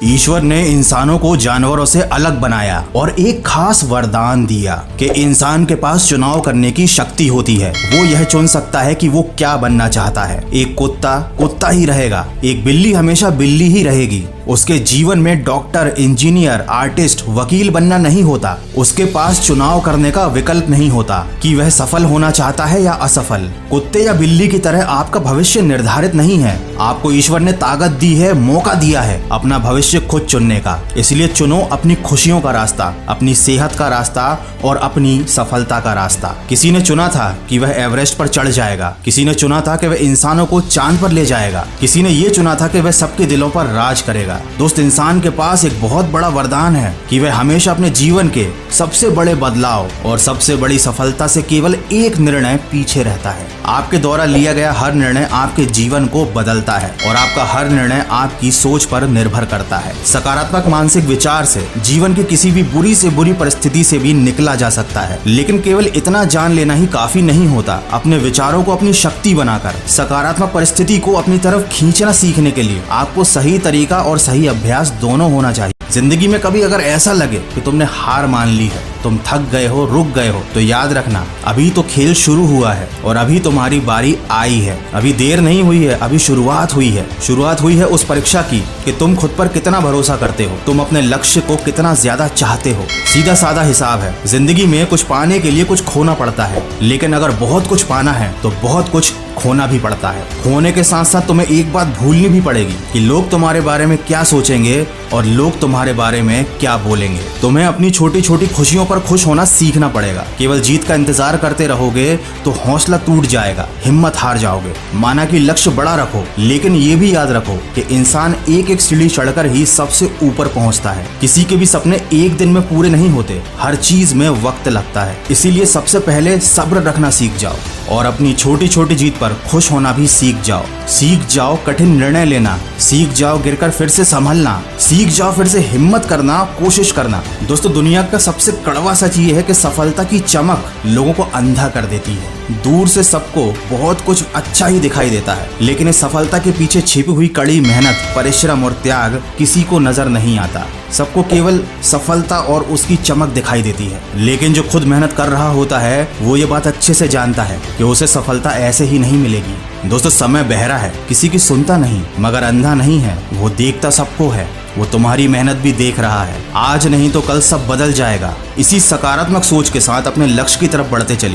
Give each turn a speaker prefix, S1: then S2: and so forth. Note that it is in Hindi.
S1: ईश्वर ने इंसानों को जानवरों से अलग बनाया और एक खास वरदान दिया कि इंसान के पास चुनाव करने की शक्ति होती है। वो यह चुन सकता है कि वो क्या बनना चाहता है। एक कुत्ता कुत्ता ही रहेगा, एक बिल्ली हमेशा बिल्ली ही रहेगी। उसके जीवन में डॉक्टर, इंजीनियर, आर्टिस्ट, वकील बनना नहीं होता। उसके पास चुनाव करने का विकल्प नहीं होता कि वह सफल होना चाहता है या असफल। कुत्ते या बिल्ली की तरह आपका भविष्य निर्धारित नहीं है। आपको ईश्वर ने ताकत दी है, मौका दिया है अपना भविष्य खुद चुनने का। इसलिए चुनो अपनी खुशियों का रास्ता, अपनी सेहत का रास्ता और अपनी सफलता का रास्ता। किसी ने चुना था कि वह एवरेस्ट पर चढ़ जाएगा, किसी ने चुना था कि वह इंसानों को चांद पर ले जाएगा, किसी ने ये चुना था कि वह सबके दिलों पर राज करेगा। दोस्त, इंसान के पास एक बहुत बड़ा वरदान है कि वह हमेशा अपने जीवन के सबसे बड़े बदलाव और सबसे बड़ी सफलता से केवल एक निर्णय पीछे रहता है। आपके द्वारा लिया गया हर निर्णय आपके जीवन को बदलता है और आपका हर निर्णय आपकी सोच पर निर्भर करता है। सकारात्मक मानसिक विचार से जीवन की किसी भी बुरी से बुरी परिस्थिति से भी निकला जा सकता है, लेकिन केवल इतना जान लेना ही काफी नहीं होता। अपने विचारों को अपनी शक्ति बनाकर सकारात्मक परिस्थिति को अपनी तरफ खींचना सीखने के लिए आपको सही तरीका और सही अभ्यास दोनों होना चाहिए। जिंदगी में कभी अगर ऐसा लगे कि तुमने हार मान ली है, तुम थक गए हो, रुक गए हो, तो याद रखना अभी तो खेल शुरू हुआ है और अभी तुम्हारी बारी आई है। अभी देर नहीं हुई है, अभी शुरुआत हुई है। शुरुआत हुई है उस परीक्षा की कि तुम खुद पर कितना भरोसा करते हो, तुम अपने लक्ष्य को कितना ज्यादा चाहते हो। सीधा साधा हिसाब है, जिंदगी में कुछ पाने के लिए कुछ खोना पड़ता है, लेकिन अगर बहुत कुछ पाना है तो बहुत कुछ खोना भी पड़ता है। खोने के साथ साथ तुम्हें एक बात भूलनी भी पड़ेगी कि लोग तुम्हारे बारे में क्या सोचेंगे और लोग तुम्हारे बारे में क्या बोलेंगे। तुम्हें अपनी छोटी छोटी खुशियों पर खुश होना सीखना पड़ेगा। केवल जीत का इंतजार करते रहोगे तो हौसला टूट जाएगा, हिम्मत हार जाओगे। माना कि लक्ष्य बड़ा रखो, लेकिन ये भी याद रखो कि इंसान एक एक सीढ़ी चढ़कर ही सबसे ऊपर पहुंचता है। किसी के भी सपने एक दिन में पूरे नहीं होते, हर चीज में वक्त लगता है। इसीलिए सबसे पहले सब्र रखना सीख जाओ और अपनी छोटी छोटी जीत पर खुश होना भी सीख जाओ। सीख जाओ कठिन निर्णय लेना, सीख जाओ गिरकर फिर से संभलना, सीख जाओ फिर से हिम्मत करना, कोशिश करना। दोस्तों, दुनिया का सबसे कड़वा सच ये है कि सफलता की चमक लोगों को अंधा कर देती है। दूर से सबको बहुत कुछ अच्छा ही दिखाई देता है, लेकिन इस सफलता के पीछे छिपी हुई कड़ी मेहनत, परिश्रम और त्याग किसी को नजर नहीं आता। सबको केवल सफलता और उसकी चमक दिखाई देती है, लेकिन जो खुद मेहनत कर रहा होता है वो ये बात अच्छे से जानता है कि उसे सफलता ऐसे ही नहीं मिलेगी। दोस्तों, समय बहरा है, किसी की सुनता नहीं, मगर अंधा नहीं है, वो देखता सबको है। वो तुम्हारी मेहनत भी देख रहा है। आज नहीं तो कल सब बदल जाएगा। इसी सकारात्मक सोच के साथ अपने लक्ष्य की तरफ बढ़ते चलिए।